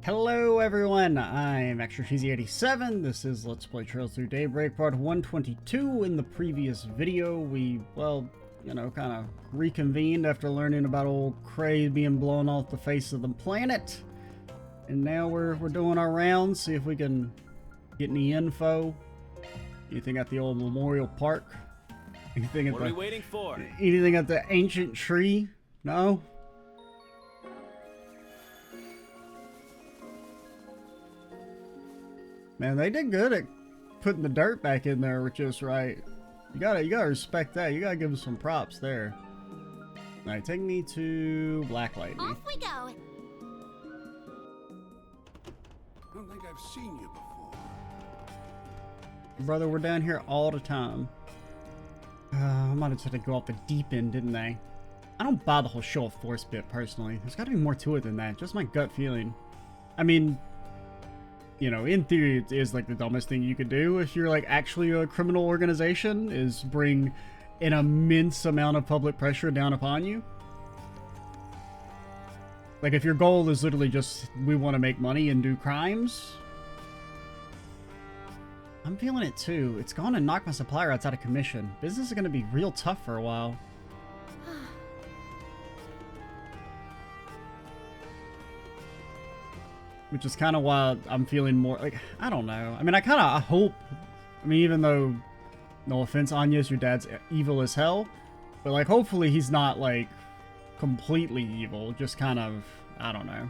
Hello everyone, I'm ExtraCheesy87. This is Let's Play Trails Through Daybreak part 122. In the previous video, we, well, you know, kind of reconvened after learning about old Cray being blown off the face of the planet. And now we're doing our rounds, see if we can get any info. Anything at the old Memorial Park? Anything at what are we waiting for? Anything at the ancient tree? No? Man, they did good at putting the dirt back in there just right. You gotta respect that. You gotta give them some props there. Alright, take me to Blacklight. Off we go. I don't think I've seen you before. Brother, we're down here all the time. I might have tried to go off the deep end, didn't I? I don't buy the whole show of force bit, personally. There's gotta be more to it than that. Just my gut feeling. I mean, you know, in theory, it is like the dumbest thing you could do if you're like actually a criminal organization, is bring an immense amount of public pressure down upon you. Like if your goal is literally just, we want to make money and do crimes. I'm feeling it too. It's gone and knocked my supply routes out of commission. Business is going to be real tough for a while. Which is kind of why I'm feeling more like, I don't know. I mean, I hope, I mean, even though, no offense, Anya's your dad's evil as hell, but like, hopefully he's not like completely evil, just kind of, I don't know.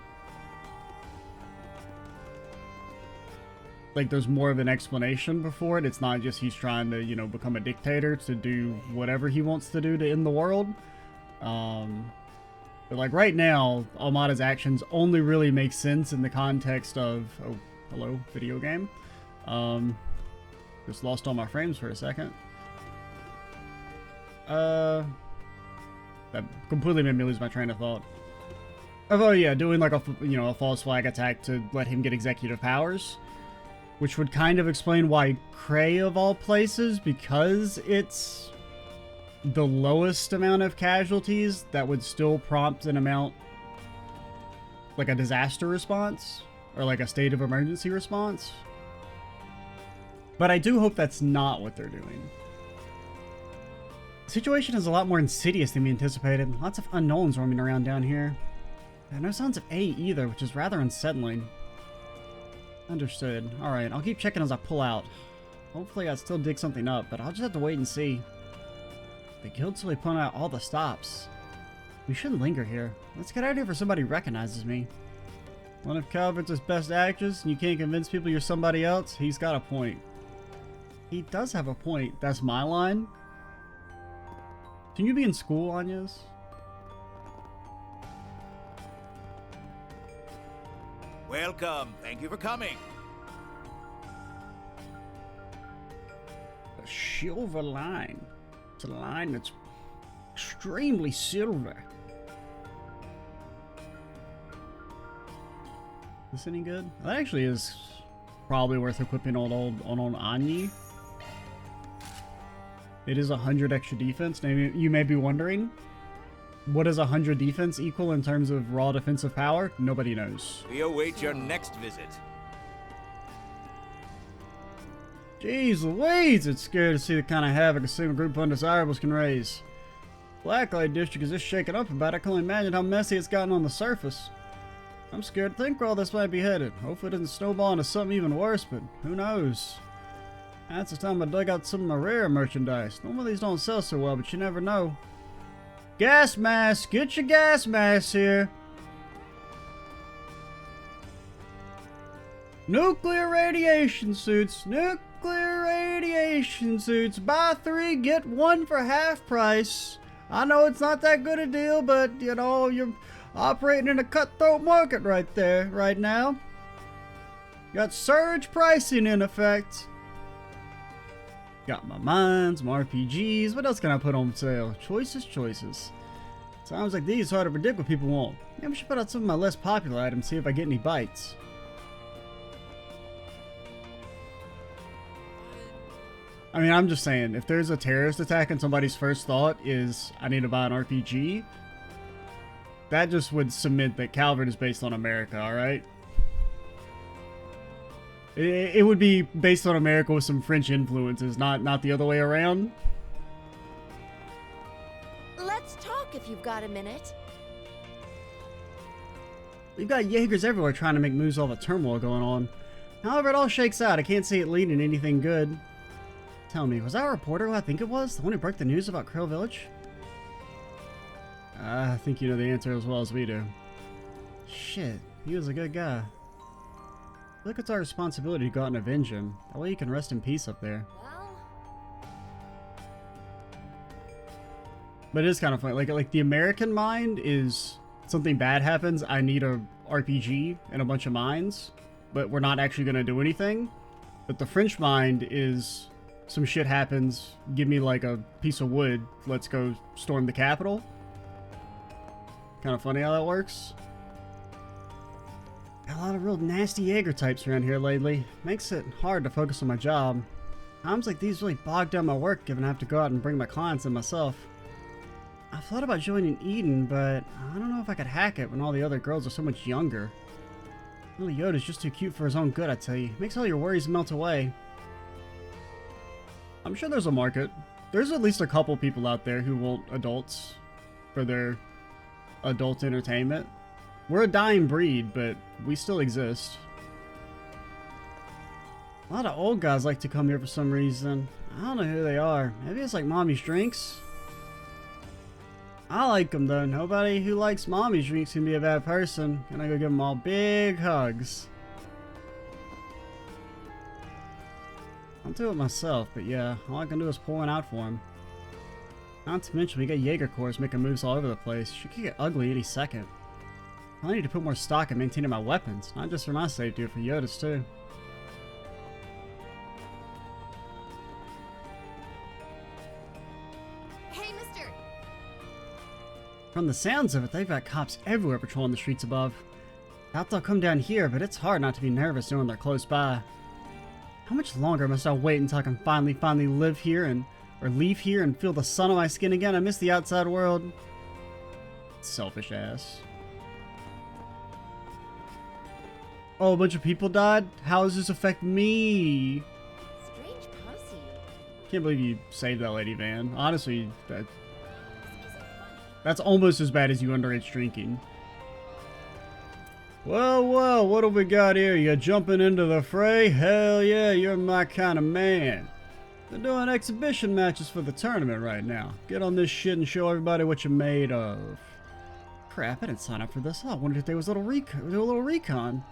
Like there's more of an explanation before it. It's not just he's trying to, you know, become a dictator to do whatever he wants to do to end the world. But like right now, Almada's actions only really make sense in the context of, oh, hello, video game. Just lost all my frames for a second. That completely made me lose my train of thought. Oh yeah, doing like a, you know, a false flag attack to let him get executive powers. Which would kind of explain why Cray of all places, because it's the lowest amount of casualties that would still prompt an amount, like a disaster response or like a state of emergency response. But I do hope that's not what they're doing. The situation is a lot more insidious than we anticipated. Lots of unknowns roaming around down here. And no signs of A either, which is rather unsettling. Understood. Alright, I'll keep checking as I pull out. Hopefully I still dig something up, but I'll just have to wait and see. The guild's really pulling out all the stops. We shouldn't linger here. Let's get out of here before somebody recognizes me. One of Calvert's best actors, and you can't convince people you're somebody else? He's got a point. He does have a point. That's my line. Can you be in school, Anyas? Welcome. Thank you for coming. A silver line. It's a line that's extremely silver. Is this any good? That actually is probably worth equipping on old Anyi. It is 100 extra defense. Now you may be wondering, what does 100 defense equal in terms of raw defensive power? Nobody knows. We await your next visit. Jeez Louise, it's scary to see the kind of havoc a single group of undesirables can raise. Blacklight District is just shaken up about it. I can only imagine how messy it's gotten on the surface. I'm scared to think where all this might be headed. Hopefully it doesn't snowball into something even worse, but who knows? That's the time I dug out some of my rare merchandise. Normally these don't sell so well, but you never know. Gas mask! Get your gas mask here! Nuclear radiation suits! Nuclear radiation suits! Buy 3, get 1 for half price. I know it's not that good a deal, but, you know, you're operating in a cutthroat market right there, right now. Got surge pricing in effect. Got my mines, my RPGs. What else can I put on sale? Choices, choices. Times like these, it's hard to predict what people want. Maybe I should put out some of my less popular items, see if I get any bites. I mean, I'm just saying, if there's a terrorist attack and somebody's first thought is, I need to buy an RPG, that just would cement that Calvert is based on America, alright? It would be based on America with some French influences, not the other way around. Let's talk if you've got a minute. We've got Jaegers everywhere trying to make moves with all the turmoil going on. However, it all shakes out. I can't see it leading to anything good. Tell me, was that a reporter who I think it was? The one who broke the news about Crow Village? I think you know the answer as well as we do. Shit, he was a good guy. Look, it's our responsibility to go out and avenge him. That way you can rest in peace up there. Well, But it is kind of funny. Like the American mind is something bad happens, I need a RPG and a bunch of mines, but we're not actually going to do anything. But the French mind is some shit happens, give me like a piece of wood, let's go storm the capital. Kind of funny how that works. Got a lot of real nasty Jaeger types around here lately. Makes it hard to focus on my job. Times like these really bog down my work, given I have to go out and bring my clients in myself. I've thought about joining Eden, but I don't know if I could hack it when all the other girls are so much younger. Little Yoda's just too cute for his own good, I tell you. Makes all your worries melt away. I'm sure there's a market. There's at least a couple people out there who want adults for their adult entertainment. We're a dying breed, but we still exist. A lot of old guys like to come here for some reason. I don't know who they are. Maybe it's like mommy's drinks. I like them though. Nobody who likes mommy's drinks can be a bad person. Can I go give them all big hugs? I'll do it myself, but yeah, all I can do is pour one out for him. Not to mention we got Jaeger cores making moves all over the place. She could get ugly any second. I need to put more stock in maintaining my weapons, not just for my safety, but for Yoda's too. hey, mister. From the sounds of it, they've got cops everywhere patrolling the streets above. Doubt they'll come down here, but it's hard not to be nervous knowing they're close by. How much longer must I wait until I can finally live here or leave here and feel the sun on my skin again? I miss the outside world. Selfish ass. Oh, a bunch of people died? How does this affect me? Strange posse. Can't believe you saved that lady, Van. Honestly, that's almost as bad as you underage drinking. Well, what do we got here? You jumping into the fray? Hell yeah, you're my kind of man. They're doing exhibition matches for the tournament right now. Get on this shit and show everybody what you're made of. Crap, I didn't sign up for this. I wondered if there was a little recon.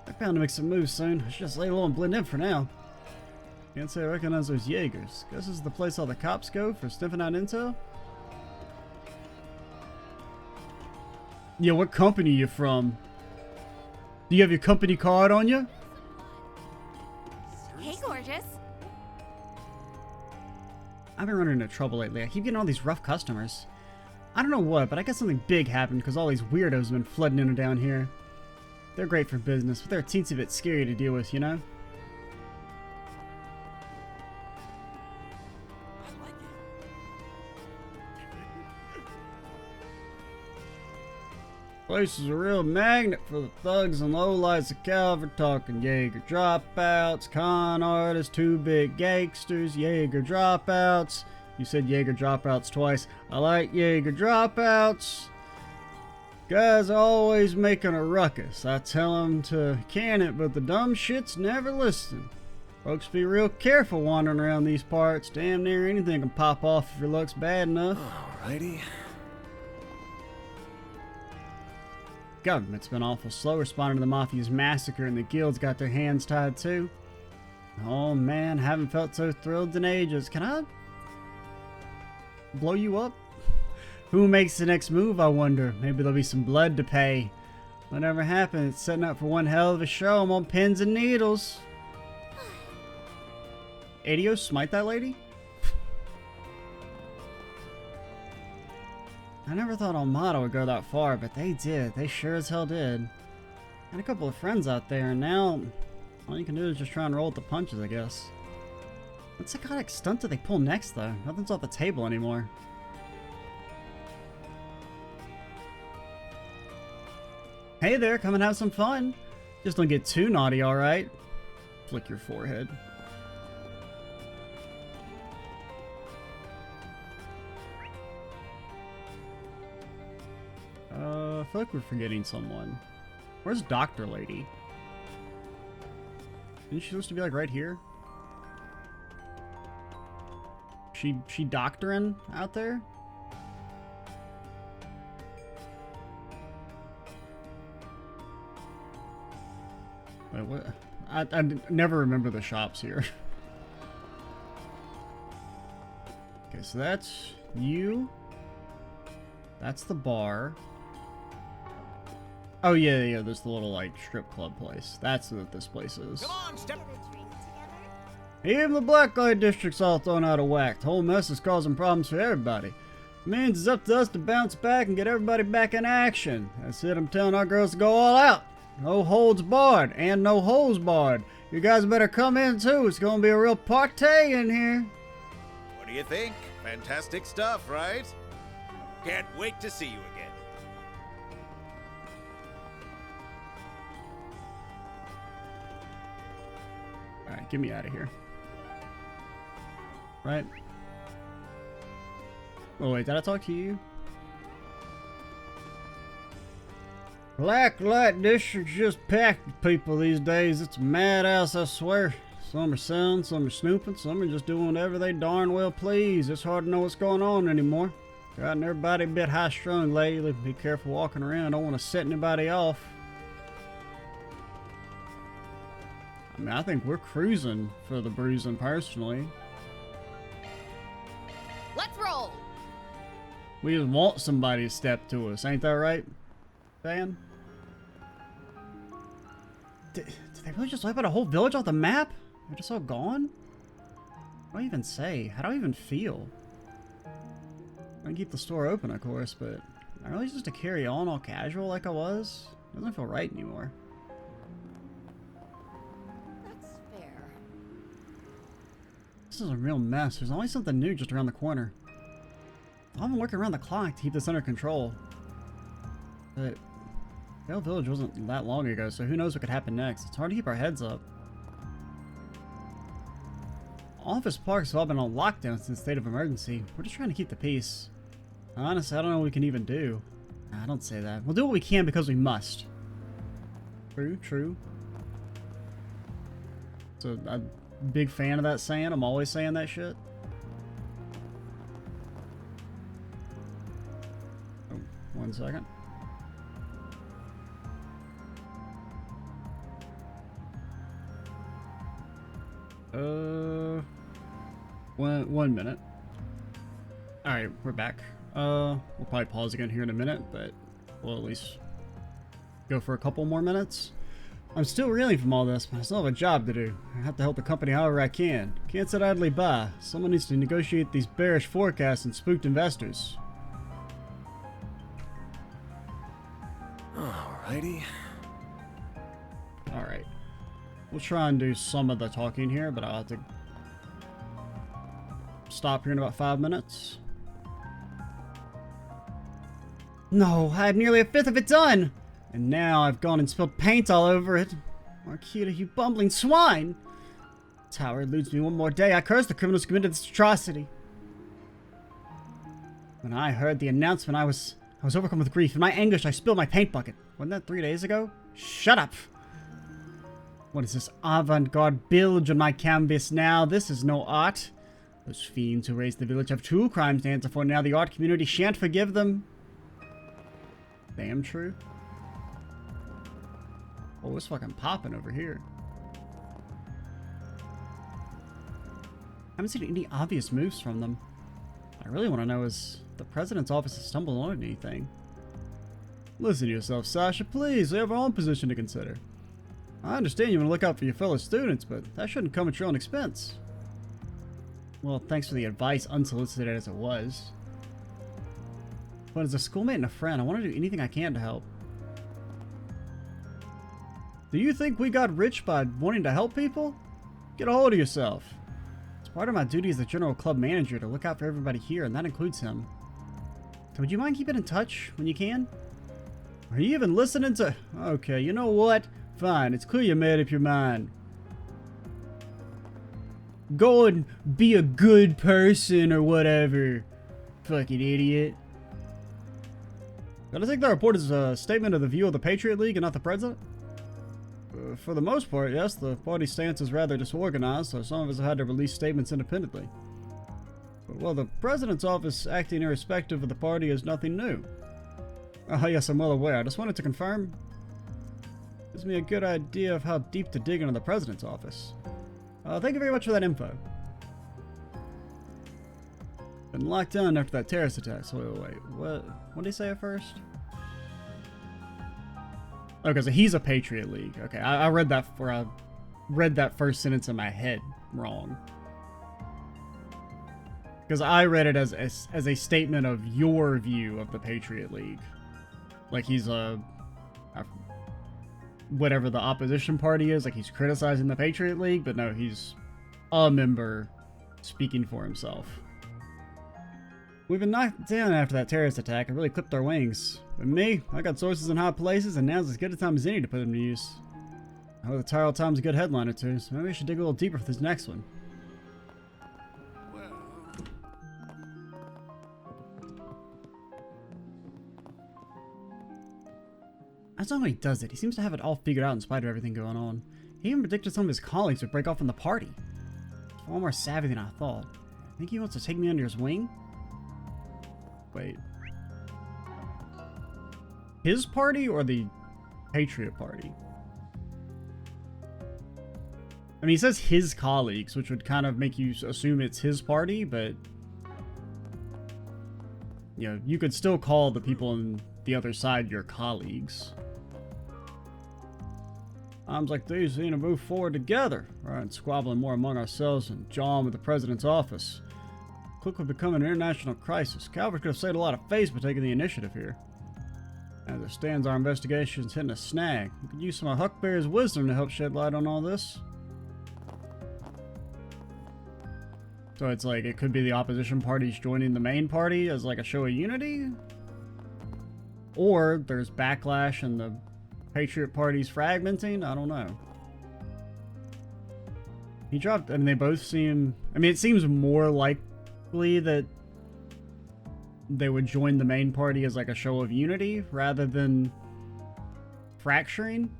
They're bound to make some moves soon. I should just lay low and blend in for now. Can't say I recognize those Jaegers. Guess this is the place all the cops go for sniffing out intel? Yeah, what company you from? Do you have your company card on you? Hey, gorgeous. I've been running into trouble lately. I keep getting all these rough customers. I don't know what, but I guess something big happened because all these weirdos have been flooding in and down here. They're great for business, but they're a teensy bit scary to deal with, you know? Place is a real magnet for the thugs and lowlights of Calvert, talking Jaeger dropouts, con artists, two big gangsters, Jaeger dropouts. You said Jaeger dropouts twice. I like Jaeger dropouts. Guys are always making a ruckus. I tell them to can it, but the dumb shits never listen. Folks be real careful wandering around these parts. Damn near anything can pop off if your luck's bad enough. Alrighty. Government's been awful slow responding to the Mafia's massacre, and the guilds got their hands tied too. Oh man, haven't felt so thrilled in ages. Can I blow you up? Who makes the next move, I wonder? Maybe there'll be some blood to pay. Whatever happens, it's setting up for one hell of a show. I'm on pins and needles. Adio, smite that lady? I never thought Almada would go that far, but they did. They sure as hell did. Had a couple of friends out there, and now all you can do is just try and roll with the punches, I guess. What psychotic stunt do they pull next, though? Nothing's off the table anymore. Hey there, come and have some fun. Just don't get too naughty, alright? flick your forehead. I feel like we're forgetting someone. Where's Doctor Lady? Isn't she supposed to be like right here? She doctoring out there? Wait, what? I never remember the shops here. Okay, so that's you. That's the bar. Oh yeah, there's the little like strip club place. That's what this place is. Come on, step. Even the Blacklight District's all thrown out of whack. The whole mess is causing problems for everybody. It means it's up to us to bounce back and get everybody back in action. That's it, I'm telling our girls to go all out. No holds barred, and no holes barred. You guys better come in too. It's gonna be a real party in here. What do you think? Fantastic stuff, right? Can't wait to see you again. Alright, get me out of here. Right? Oh wait, did I talk to you? Blacklight District's just packed with people these days. It's a madhouse, I swear. Some are selling, some are snooping, some are just doing whatever they darn well please. It's hard to know what's going on anymore. Gotten everybody a bit high-strung lately. Be careful walking around. I don't want to set anybody off. I mean, I think we're cruising for the bruising personally. Let's roll. We just want somebody to step to us. Ain't that right, Dan? Did they really just wipe out a whole village off the map? They're just all gone? What do I even say? How do I even feel? I can keep the store open, of course, but I really just to carry on all casual like I was? It doesn't feel right anymore. That's fair. This is a real mess. There's always something new just around the corner. I've been working around the clock to keep this under control. But Vale Village wasn't that long ago, so who knows what could happen next. It's hard to keep our heads up. Office parks have all been on lockdown since state of emergency. We're just trying to keep the peace. Honestly, I don't know what we can even do. Nah, don't say that. We'll do what we can because we must. True, true. So, I'm a big fan of that saying. I'm always saying that shit. Oh, 1 second. One minute. Alright, we're back. We'll probably pause again here in a minute, but we'll at least go for a couple more minutes. I'm still reeling from all this, but I still have a job to do. I have to help the company however I can. Can't sit idly by. Someone needs to negotiate these bearish forecasts and spooked investors. Alrighty. Alright. We'll try and do some of the talking here, but I'll have to stop here in about 5 minutes. No, I had nearly a fifth of it done! And now I've gone and spilled paint all over it. Marquita, you bumbling swine! Tower eludes me one more day. I curse the criminals who committed this atrocity. When I heard the announcement, I was overcome with grief. In my anguish, I spilled my paint bucket. Wasn't that 3 days ago? Shut up! What is this avant-garde bilge on my canvas now? This is no art. Those fiends who raised the village have 2 crimes to answer for now. The art community shan't forgive them. Damn true. Oh, it's fucking popping over here. I haven't seen any obvious moves from them. What I really want to know is if the president's office has stumbled on anything. Listen to yourself, Sasha. Please, we have our own position to consider. I understand you want to look out for your fellow students, but that shouldn't come at your own expense. Well, thanks for the advice, unsolicited as it was. But as a schoolmate and a friend, I want to do anything I can to help. Do you think we got rich by wanting to help people? Get a hold of yourself. It's part of my duty as the general club manager to look out for everybody here, and that includes him. So would you mind keeping in touch when you can? Are you even listening to... Okay, you know what? Fine, it's clear you made up your mind. Go and be a good person or whatever. Fucking idiot. Gotta take the report as a statement of the view of the Patriot League and not the president? For the most part, yes, the party's stance is rather disorganized, so some of us have had to release statements independently. But, well, the president's office acting irrespective of the party is nothing new. Oh, yes, I'm well aware. I just wanted to confirm. Gives me a good idea of how deep to dig into the president's office. Thank you very much for that info. Been locked down after that terrorist attack. So wait, what did he say at first? Okay, so he's a Patriot League. Okay, I read that first sentence in my head wrong. Because I read it as a statement of your view of the Patriot League. Like he's whatever the opposition party is, like he's criticizing the Patriot League, but no, he's a member speaking for himself. We've been knocked down after that terrorist attack and really clipped our wings. But me, I got sources in high places, and now's as good a time as any to put them to use. I hope the Tyrell Time's a good headline or two, so maybe we should dig a little deeper for this next one. Well, That's not how he does it. He seems to have it all figured out in spite of everything going on. He even predicted some of his colleagues would break off from the party. He's far more savvy than I thought. I think he wants to take me under his wing? Wait. His party or the Patriot Party? I mean, he says his colleagues, which would kind of make you assume it's his party, but... you know, you could still call the people on the other side your colleagues. Times like these, we need to move forward together, rather than squabbling more among ourselves and jawing with the president's office. Quick would become an international crisis. Calvert could have saved a lot of face by taking the initiative here. As it stands, our investigation's hitting a snag. We could use some of Huckberry's wisdom to help shed light on all this. So it's like, it could be the opposition parties joining the main party as like a show of unity? Or there's backlash and the Patriot Party's fragmenting? I don't know. He dropped, I mean, they both seem, I mean, it seems more likely that they would join the main party as like a show of unity rather than fracturing.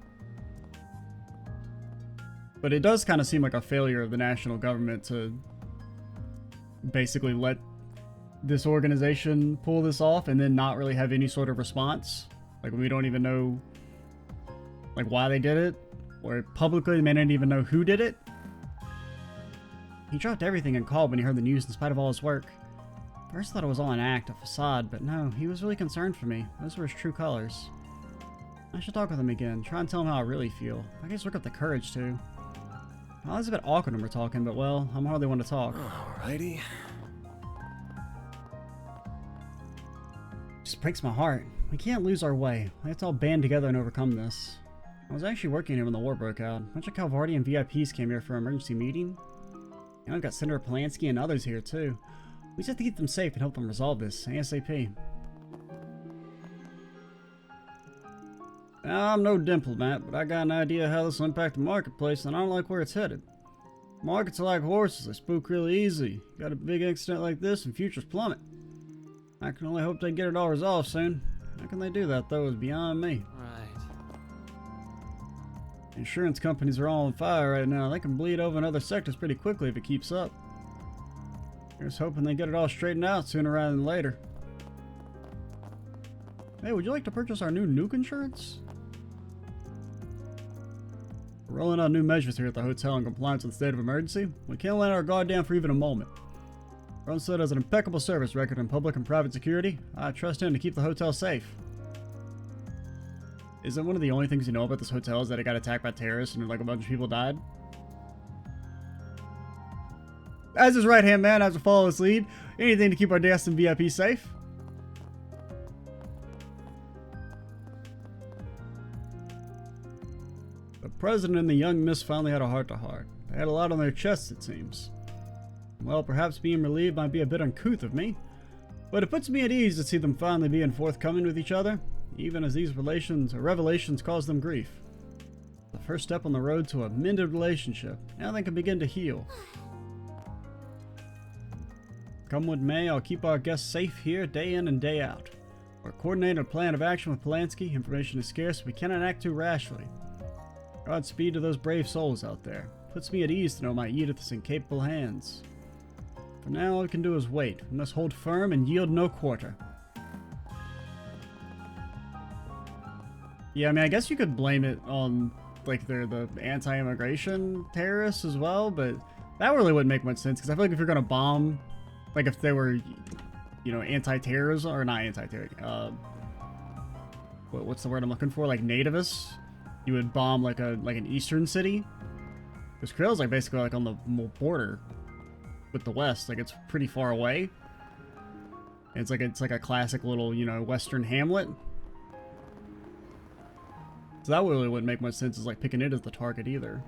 But it does kind of seem like a failure of the national government to basically let this organization pull this off and then not really have any sort of response. Like, we don't even know like why they did it, or publicly they may not even know who did it. He dropped everything and called when he heard the news in spite of all his work. First thought it was all an act, a facade, but no, he was really concerned for me. Those were his true colors. I should talk with him again, try and tell him how I really feel. I guess work up the courage too. Well, it's a bit awkward when we're talking, but well, I'm hardly one to talk. Alrighty. Just breaks my heart. We can't lose our way. Let's all band together and overcome this. I was actually working here when the war broke out. A bunch of Calvardian VIPs came here for an emergency meeting. And I've got Senator Polanski and others here too. We just have to keep them safe and help them resolve this ASAP. Now, I'm no diplomat, but I got an idea how this will impact the marketplace, and I don't like where it's headed. Markets are like horses, they spook really easy. Got a big accident like this and futures plummet. I can only hope they get it all resolved soon. How can they do that, though, is beyond me. Right. Insurance companies are all on fire right now. They can bleed over in other sectors pretty quickly if it keeps up. Here's hoping they get it all straightened out sooner rather than later. Hey, would you like to purchase our new nuke insurance? We're rolling out new measures here at the hotel in compliance with the state of emergency. We can't let our guard down for even a moment. Runstead has an impeccable service record in public and private security. I trust him to keep the hotel safe. Isn't one of the only things you know about this hotel is that it got attacked by terrorists and like a bunch of people died? As his right-hand man, I have to follow his lead. Anything to keep our guests and VIP safe. The president and the young miss finally had a heart-to-heart. They had a lot on their chests, it seems. Well, perhaps being relieved might be a bit uncouth of me, but it puts me at ease to see them finally being forthcoming with each other, even as these revelations cause them grief. The first step on the road to a mended relationship. Now they can begin to heal. Come what may, I'll keep our guests safe here day in and day out. We're coordinating a plan of action with Polanski. Information is scarce, we cannot act too rashly. Godspeed to those brave souls out there. Puts me at ease to know my Edith is in capable hands. For now, all we can do is wait. We must hold firm and yield no quarter. Yeah, I mean, I guess you could blame it on, like, they're the anti-immigration terrorists as well, but that really wouldn't make much sense, because I feel like if you're gonna bomb, like, if they were, you know, anti-terrorism, or not anti-terrorism, what's the word I'm looking for? Like, nativists, you would bomb, like, an eastern city, because Krill's, like, basically, like, on the border with the West, like, it's pretty far away, and it's like a classic little, you know, western hamlet. So that really wouldn't make much sense as like picking it as the target either.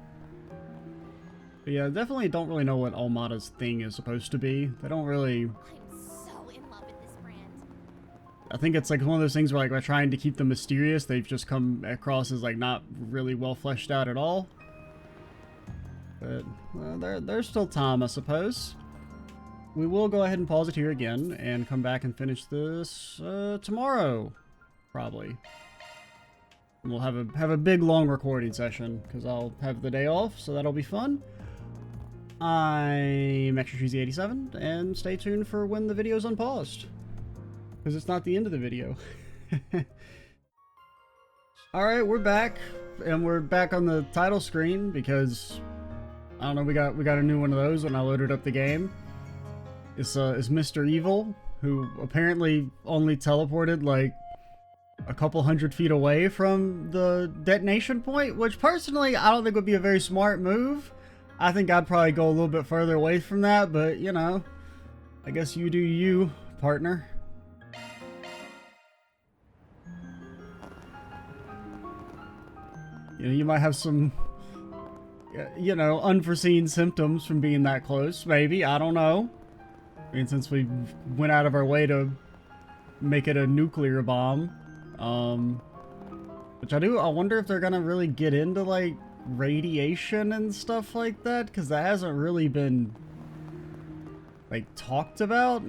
But yeah, definitely don't really know what Almada's thing is supposed to be. They don't really... I'm so in love with this brand. I think it's like one of those things where like by trying to keep them mysterious, they've just come across as like not really well fleshed out at all. But there's still time, I suppose. We will go ahead and pause it here again and come back and finish this tomorrow, probably. We'll have a big long recording session because I'll have the day off, so that'll be fun. I'm ExtraCheesy87, and stay tuned for when the video's unpaused, because it's not the end of the video. All right, we're back, and we're back on the title screen because I don't know, we got a new one of those when I loaded up the game. It's Mr. Evil, who apparently only teleported like a couple hundred feet away from the detonation point, which personally I don't think would be a very smart move. I think I'd probably go a little bit further away from that, but you know, I guess you do you, partner. You know, you might have some, you know, unforeseen symptoms from being that close, maybe, I don't know. I mean, since we went out of our way to make it a nuclear bomb. Which I wonder if they're gonna really get into like radiation and stuff like that, because that hasn't really been like talked about.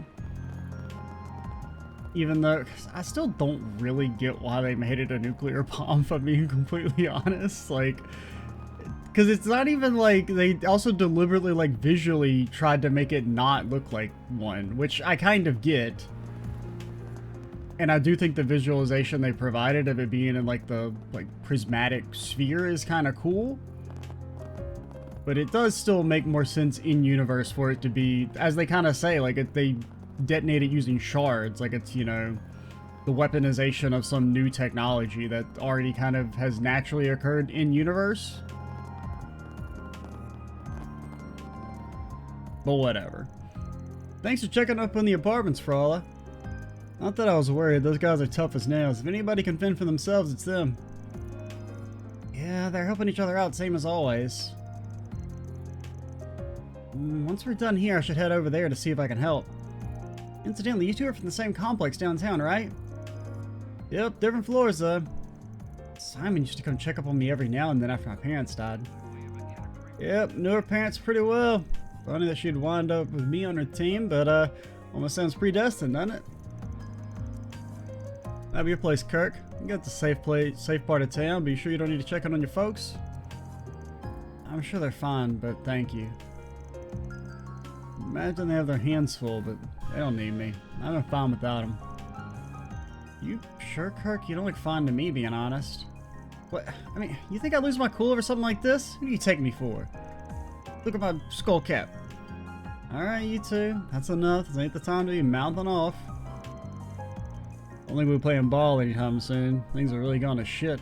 Even though I still don't really get why they made it a nuclear bomb, if I'm being completely honest. Like, because it's not even like they also deliberately like visually tried to make it not look like one, which I kind of get. And I do think the visualization they provided of it being in like the prismatic sphere is kind of cool. But it does still make more sense in universe for it to be, as they kind of say, like they detonate it using shards, like it's, you know, the weaponization of some new technology that already kind of has naturally occurred in universe. But whatever. Thanks for checking up on the apartments, Frawla. Not that I was worried, those guys are tough as nails. If anybody can fend for themselves, it's them. Yeah, they're helping each other out, same as always. Once we're done here, I should head over there to see if I can help. Incidentally, you two are from the same complex downtown, right? Yep, different floors though. Simon used to come check up on me every now and then after my parents died. Yep, knew her parents pretty well. Funny that she'd wind up with me on her team, but almost sounds predestined, doesn't it? That'll be your place, Kirk. You got the safe part of town, but you sure you don't need to check in on your folks? I'm sure they're fine, but thank you. Imagine they have their hands full, but they don't need me. I'm fine without them. You sure, Kirk? You don't look fine to me, being honest. What? I mean, you think I'd lose my cool over something like this? Who do you take me for? Look at my skull cap. Alright, you two. That's enough. This ain't the time to be mouthing off. Don't think we'll be playing ball anytime soon. Things are really going to shit.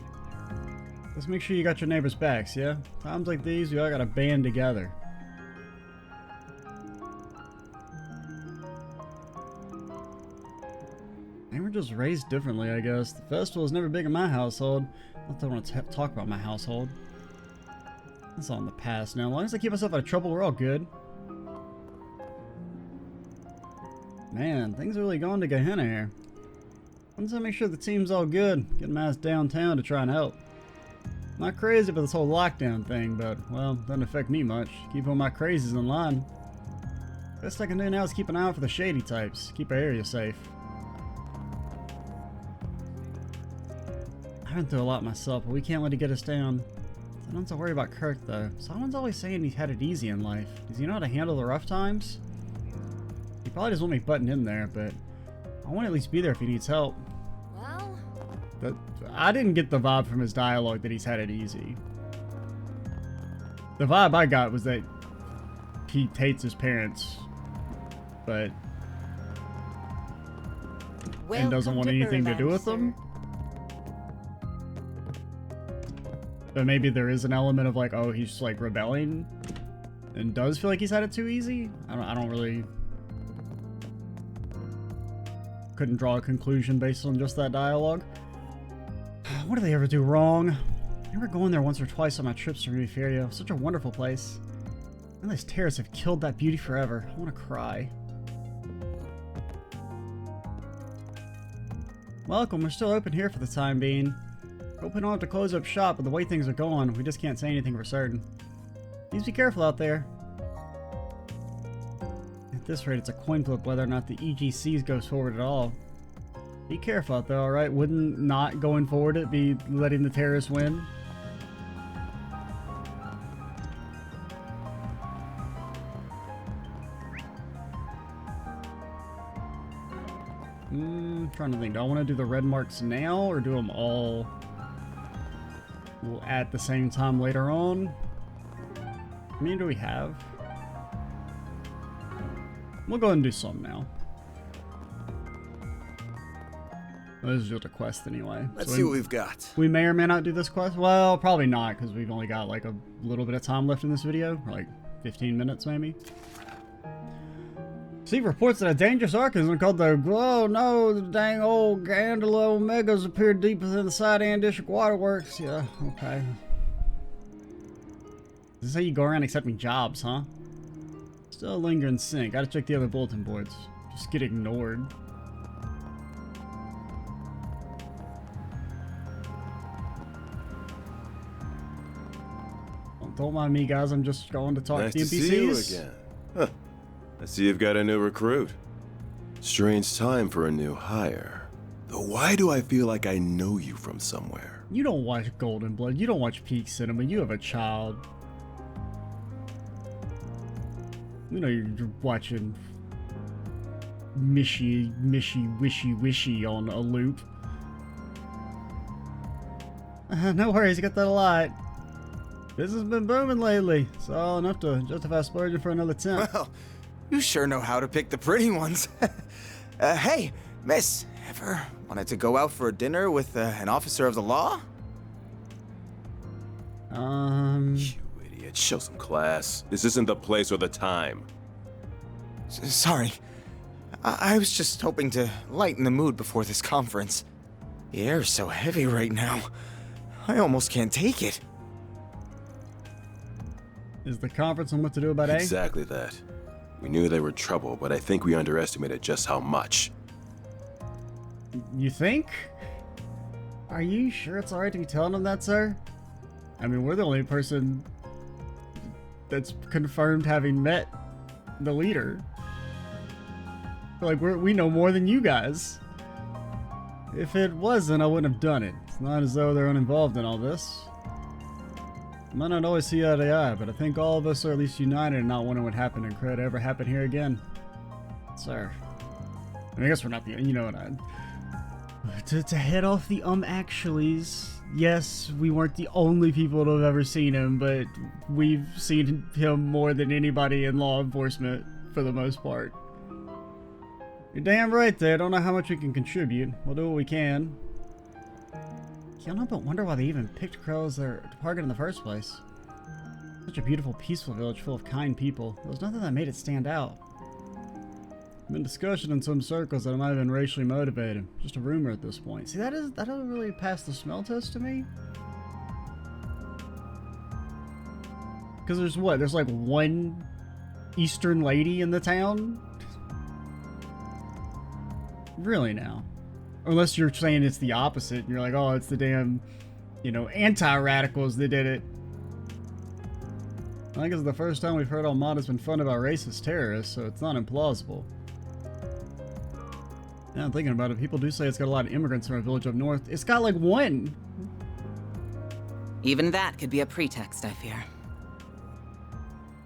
Let's make sure you got your neighbors' backs, yeah? Times like these, we all gotta band together. They were just raised differently, I guess. The festival was never big in my household. Not that I want to talk about my household. That's all in the past now. As long as I keep myself out of trouble, we're all good. Man, things are really going to Gehenna here. Once I make sure the team's all good, get my ass downtown to try and help. Not crazy about this whole lockdown thing, but, well, doesn't affect me much. Keep all my crazies in line. Best I can do now is keep an eye out for the shady types. Keep our area safe. I've been through a lot myself, but we can't let it get us down. I don't have to worry about Kirk, though. Someone's always saying he's had it easy in life. Does he know how to handle the rough times? He probably doesn't want me butting in there, but I want to at least be there if he needs help. Well, I didn't get the vibe from his dialogue that he's had it easy. The vibe I got was that he hates his parents, but and doesn't want anything to do with them. But maybe there is an element of like, oh, he's just like rebelling and does feel like he's had it too easy. I don't really couldn't draw a conclusion based on just that dialogue. What do they ever do wrong? I remember going there once or twice on my trips to Ruiferia. Such a wonderful place. And these terrorists have killed that beauty forever. I want to cry. Welcome, we're still open here for the time being. Hope we don't have to close up shop, but the way things are going, we just can't say anything for certain. Please be careful out there. At this rate, it's a coin flip whether or not the EGCs goes forward at all. Be careful out there, alright? Wouldn't not going forward it be letting the terrorists win? Trying to think, do I want to do the red marks now or do them all at the same time later on? How many do we have? We'll go ahead and do some now. Well, this is just a quest anyway. Let's see what we've got. We may or may not do this quest. Well, probably not, because we've only got like a little bit of time left in this video. Like 15 minutes maybe. Steve reports that a dangerous organism called the... Oh no, the dang old Gandala Omegas appeared deep within the Sidan District waterworks. Yeah, okay. This is how you go around accepting jobs, huh? Still a lingering scent. Gotta check the other bulletin boards. Just get ignored. Don't mind me, guys. I'm just going to talk Nice to the to NPCs. see you again. Huh. I see you've got a new recruit. Strange time for a new hire. Though why do I feel like I know you from somewhere? You don't watch Golden Blood. You don't watch Peak Cinema. You have a child. You know you're watching Mishy, Wishy, Wishy on a loop. No worries, you got that a lot. Business has been booming lately. It's all enough to justify splurging for another temp. Well, you sure know how to pick the pretty ones. Hey, miss, ever wanted to go out for a dinner with an officer of the law? You idiot, show some class. This isn't the place or the time. Sorry. I was just hoping to lighten the mood before this conference. The air's so heavy right now. I almost can't take it. Is the conference on what to do about A? Exactly that. We knew they were trouble, but I think we underestimated just how much. You think? Are you sure it's alright to be telling them that, sir? I mean, we're the only person that's confirmed having met the leader. Like, we know more than you guys. If it wasn't, I wouldn't have done it. It's not as though they're uninvolved in all this. Might not always see eye to eye, but I think all of us are at least united in not wanting what happened in Cred to ever happen here again. Sir. I mean, I guess we're not the... You know what I... To head off the actuallys, yes, we weren't the only people to have ever seen him, but we've seen him more than anybody in law enforcement, for the most part. You're damn right there. I don't know how much we can contribute. We'll do what we can. Can't help but wonder why they even picked Krell as their target in the first place. Such a beautiful, peaceful village full of kind people. There was nothing that made it stand out. There's been discussion in some circles that it might have been racially motivated. Just a rumor at this point. See, that doesn't really pass the smell test to me. Because there's what? There's like one Eastern lady in the town? Really now? Unless you're saying it's the opposite, and you're like, oh, it's the damn, you know, anti-radicals that did it. I think it's the first time we've heard Almada's been funded by racist terrorists, so it's not implausible. Yeah, I'm thinking about it. People do say it's got a lot of immigrants from a village up north. It's got like one. Even that could be a pretext, I fear.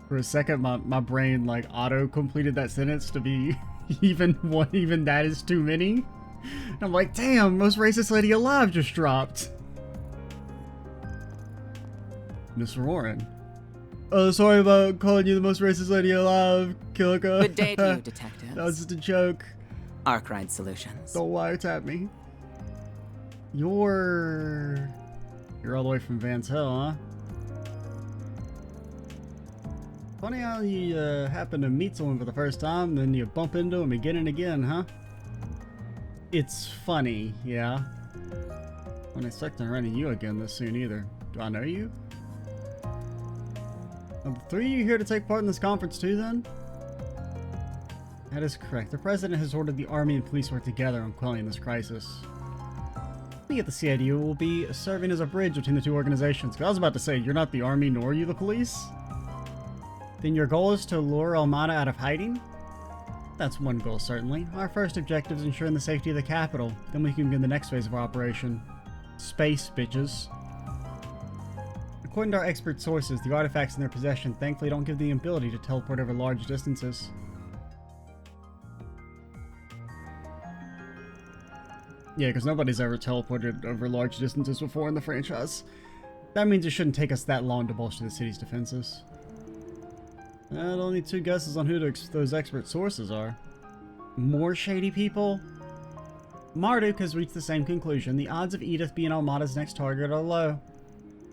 For a second, my brain like auto-completed that sentence to be even that is too many. And I'm like, damn, most racist lady alive just dropped. Miss Warren. Oh, sorry about calling you the most racist lady alive, Kilika. Good day to you, detectives. That was just a joke. Arkwright Solutions. Don't wiretap me. You're all the way from Vance Hill, huh? Funny how you happen to meet someone for the first time, then you bump into them again and again, huh? It's funny, yeah. I'm not expecting running you again this soon either. Do I know you? Are the three of you here to take part in this conference too, then? That is correct. The President has ordered the Army and police work together on quelling this crisis. We at the CID will be serving as a bridge between the two organizations. I was about to say, you're not the Army nor you the police? Then your goal is to lure Almada out of hiding? That's one goal, certainly. Our first objective is ensuring the safety of the capital. Then we can begin the next phase of our operation. Space, bitches. According to our expert sources, the artifacts in their possession thankfully don't give the ability to teleport over large distances. Yeah, because nobody's ever teleported over large distances before in the franchise. That means it shouldn't take us that long to bolster the city's defenses. I'll only two guesses on who those expert sources are. More shady people? Marduk has reached the same conclusion. The odds of Edith being Almada's next target are low.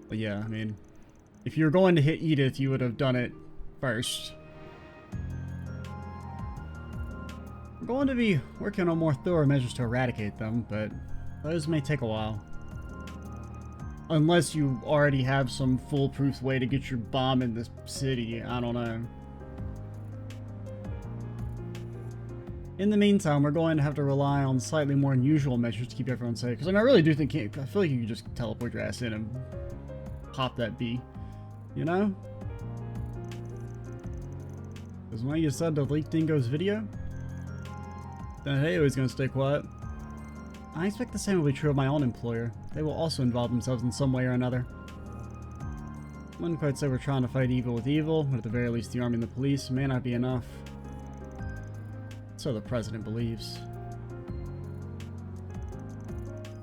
But yeah, I mean, if you were going to hit Edith, you would have done it first. We're going to be working on more thorough measures to eradicate them, but those may take a while. Unless you already have some foolproof way to get your bomb in the city, I don't know. In the meantime, we're going to have to rely on slightly more unusual measures to keep everyone safe. Because I mean, I really do think, I feel like you can just teleport your ass in and pop that bee, you know? Because when you said to leak Dingo's video, then hey, he's gonna stay quiet. I expect the same will be true of my own employer. They will also involve themselves in some way or another. I wouldn't quite say we're trying to fight evil with evil, but at the very least the army and the police may not be enough. So the president believes.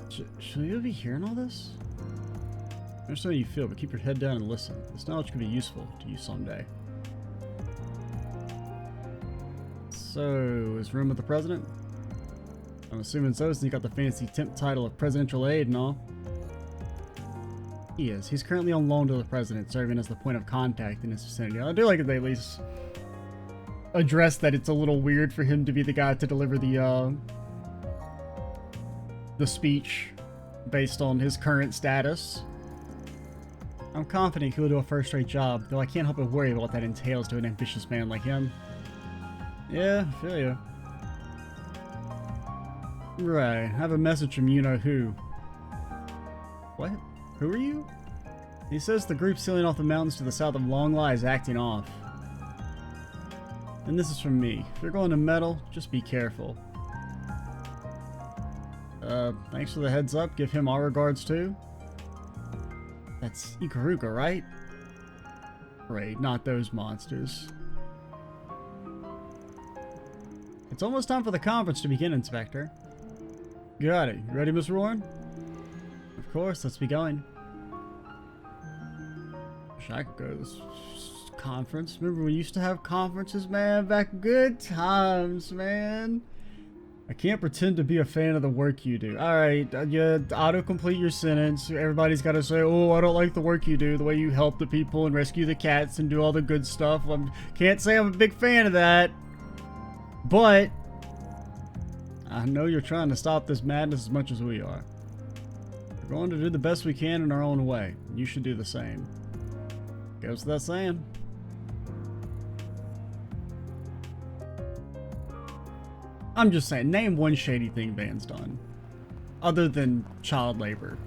Should you be hearing all this? I understand how you feel, but keep your head down and listen. This knowledge could be useful to you someday. So, is room with the president? I'm assuming so, since he got the fancy temp title of presidential aide and all. He is. He's currently on loan to the president, serving as the point of contact in his vicinity. I do like that they at least address that it's a little weird for him to be the guy to deliver the speech based on his current status. I'm confident he'll do a first-rate job, though I can't help but worry about what that entails to an ambitious man like him. Yeah, I feel ya. Right, I have a message from you-know-who. What? Who are you? He says the group sailing off the mountains to the south of Longlie is acting off. And this is from me. If you're going to meddle, just be careful. Thanks for the heads up. Give him our regards too. That's Ikaruga, right? Right, not those monsters. It's almost time for the conference to begin, Inspector. Got it. You ready, Miss Warren? Of course, let's be going. Wish I could go to this conference. Remember we used to have conferences, man? Back good times, man. I can't pretend to be a fan of the work you do. Alright, you auto-complete your sentence. Everybody's got to say, oh, I don't like the work you do, the way you help the people and rescue the cats and do all the good stuff. Can't say I'm a big fan of that. But I know you're trying to stop this madness as much as we are. We're going to do the best we can in our own way. You should do the same. Goes without saying. I'm just saying, name one shady thing Van's done. Other than child labor.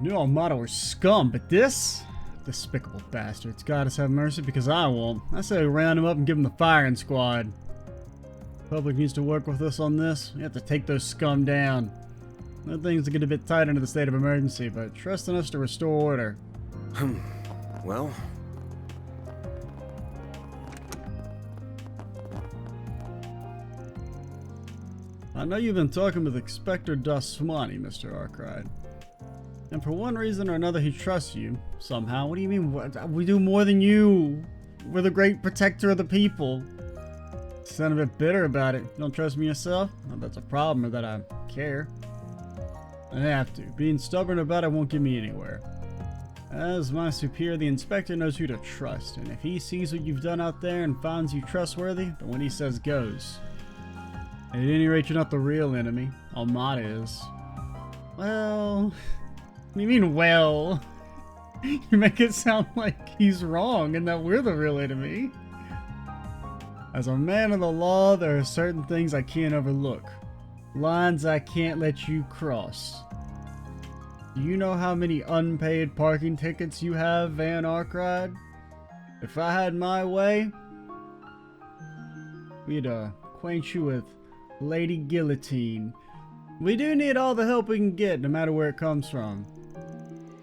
New Armada were scum, but this? Despicable bastards. God us have mercy, because I won't. I say we round him up and give him the firing squad. Public needs to work with us on this. We have to take those scum down. That things get a bit tight under the state of emergency, but trust in us to restore order. Well, I know you've been talking with Inspector Daswani, Mr. Arkwright. And for one reason or another, he trusts you, somehow. What do you mean? We do more than you. We're the great protector of the people. You sound a bit bitter about it. You don't trust me yourself? Not that's a problem or that I care. I have to. Being stubborn about it won't get me anywhere. As my superior, the inspector knows who to trust, and if he sees what you've done out there and finds you trustworthy, then what he says goes. At any rate, you're not the real enemy. Armada is. Well... What do you mean, well? You make it sound like he's wrong and that we're the real enemy. As a man of the law, there are certain things I can't overlook. Lines I can't let you cross. Do you know how many unpaid parking tickets you have, Van Arkwright? If I had my way, we'd acquaint you with Lady Guillotine. We do need all the help we can get, no matter where it comes from.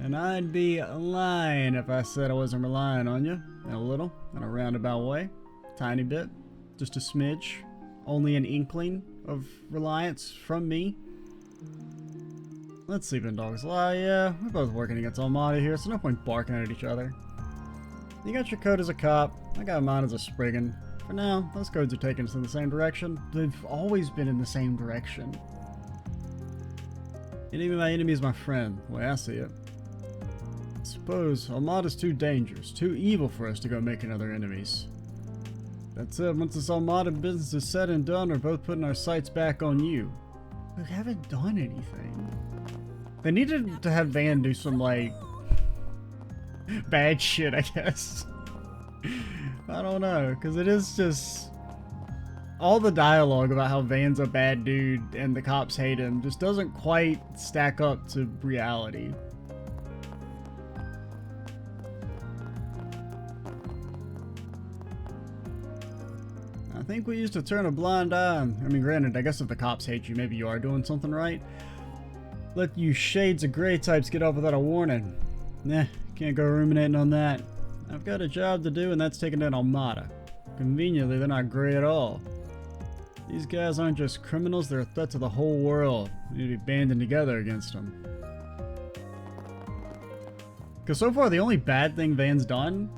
And I'd be lying if I said I wasn't relying on you. A little, in a roundabout way. Tiny bit. Just a smidge. Only an inkling of reliance from me. Let's sleep in dogs lie, yeah. We're both working against Armada here, so no point barking at each other. You got your code as a cop. I got mine as a Spriggan. For now, those codes are taking us in the same direction. They've always been in the same direction. And even my enemy is my friend, the way I see it. I suppose Armada's too dangerous, too evil for us to go making other enemies. That's it, once this Armada business is said and done, we're both putting our sights back on you. We haven't done anything. They needed to have Van do some, like, bad shit, I guess. I don't know, because it is just... all the dialogue about how Van's a bad dude and the cops hate him just doesn't quite stack up to reality. I think we used to turn a blind eye. I mean, granted, I guess if the cops hate you, maybe you are doing something right. Let you shades of gray types get off without a warning. Nah, can't go ruminating on that. I've got a job to do, and that's taking down Armada. Conveniently, they're not gray at all. These guys aren't just criminals, they're a threat to the whole world. We need to be banding together against them. Because so far, the only bad thing Van's done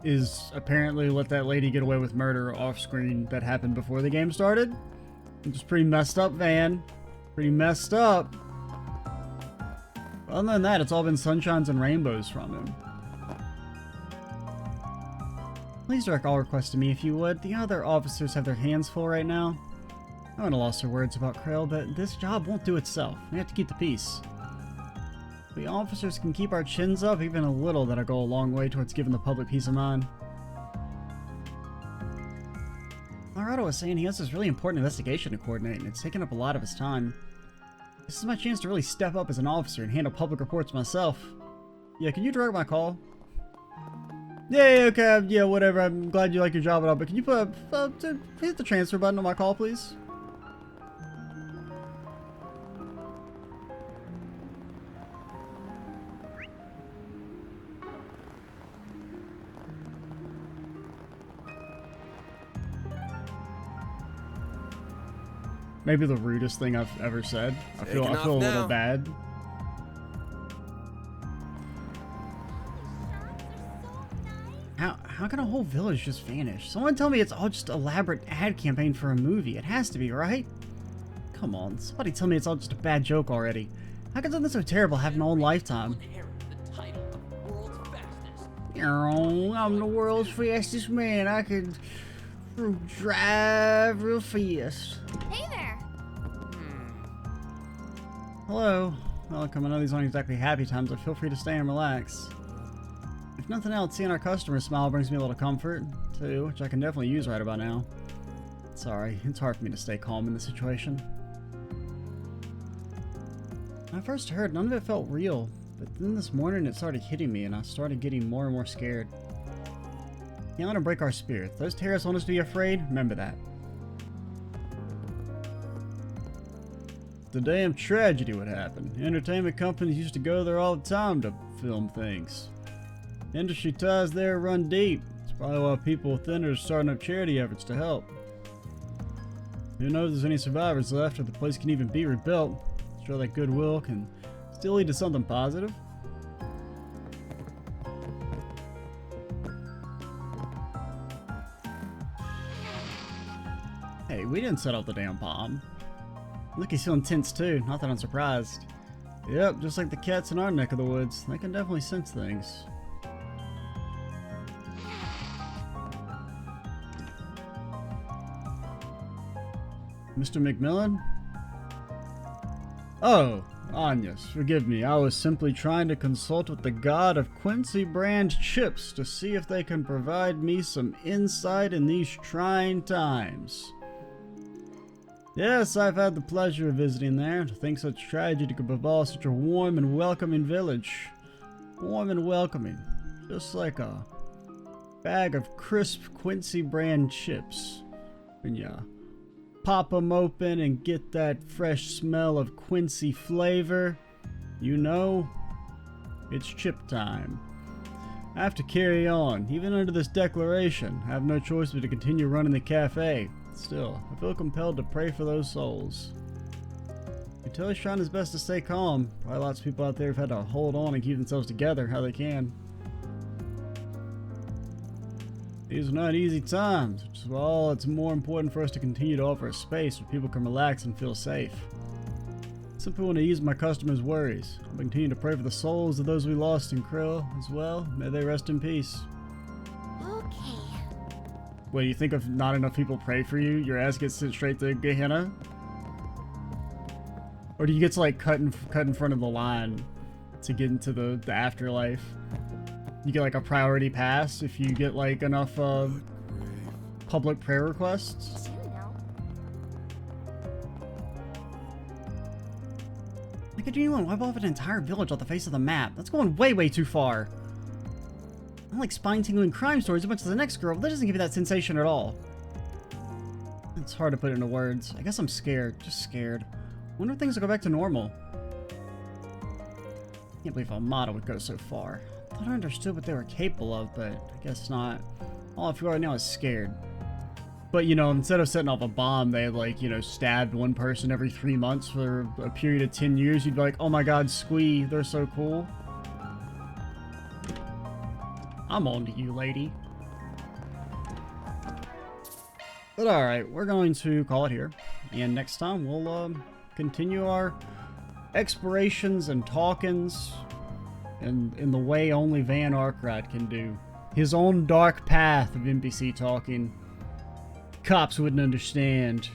is apparently let that lady get away with murder off screen that happened before the game started. Which is pretty messed up, Van. Pretty messed up. Other than that, it's all been sunshines and rainbows from him. Please direct all requests to me if you would. The other officers have their hands full right now. I wouldn't have lost her words about Krell, but this job won't do itself. We have to keep the peace. If we officers can keep our chins up even a little, that'll go a long way towards giving the public peace of mind. Maserati was saying he has this really important investigation to coordinate, and it's taking up a lot of his time. This is my chance to really step up as an officer and handle public reports myself. Yeah, can you direct my call? Yeah, okay, yeah, whatever. I'm glad you like your job at all, but can you hit the transfer button on my call, please? Maybe the rudest thing I've ever said. I feel a little bad. How can a whole village just vanish? Someone tell me it's all just elaborate ad campaign for a movie. It has to be, right? Come on, somebody tell me it's all just a bad joke already. How can something so terrible happen in my own lifetime? I'm the world's fastest man. I could drive real fast. Hey there! Hello. Welcome. I know these aren't exactly happy times, but feel free to stay and relax. If nothing else, seeing our customers smile brings me a little comfort, too, which I can definitely use right about now. Sorry, it's hard for me to stay calm in this situation. When I first heard, none of it felt real. But then this morning it started hitting me and I started getting more and more scared. You want to break our spirits. Those terrorists want us to be afraid? Remember that. It's a damn tragedy what happened. Entertainment companies used to go there all the time to film things. Industry ties there run deep. It's probably why people within it are starting up charity efforts to help. Who knows if there's any survivors left or the place can even be rebuilt. Sure that goodwill can still lead to something positive. Hey, we didn't set off the damn bomb. Look, he's feeling tense too. Not that I'm surprised. Yep, just like the cats in our neck of the woods. They can definitely sense things. Mr. McMillan? Oh, Agnes, forgive me. I was simply trying to consult with the god of Quincy brand chips to see if they can provide me some insight in these trying times. Yes, I've had the pleasure of visiting there. To think such tragedy could befall such a warm and welcoming village. Warm and welcoming. Just like a bag of crisp Quincy brand chips. When you pop them open and get that fresh smell of Quincy flavor, you know, it's chip time. I have to carry on, even under this declaration. I have no choice but to continue running the cafe. Still, I feel compelled to pray for those souls. You can tell he's trying his best to stay calm. Probably lots of people out there have had to hold on and keep themselves together how they can. These are not easy times, which is why it's more important for us to continue to offer a space where people can relax and feel safe. I simply want to ease my customers' worries. I'll continue to pray for the souls of those we lost in Krill as well. May they rest in peace. Okay. What, you think if not enough people pray for you, your ass gets sent straight to Gehenna? Or do you get to like cut in front of the line to get into the afterlife? You get like a priority pass if you get like enough public prayer requests. You know. Like a genuine wipe off an entire village off the face of the map. That's going way, way too far. I like spine-tingling crime stories as much as the next girl, but that doesn't give you that sensation at all. It's hard to put into words. I guess I'm scared. Just scared. Wonder if things will go back to normal. Can't believe Almada would go so far. I thought I understood what they were capable of, but I guess not. All I feel right now is scared. But, you know, instead of setting off a bomb, they had, like, you know, stabbed one person every 3 months for a period of 10 years. You'd be like, oh my god, Squee, they're so cool. I'm on to you, lady. But alright, we're going to call it here. And next time, we'll continue our explorations and talkings in the way only Van Arkwright can do. His own dark path of NPC talking. Cops wouldn't understand.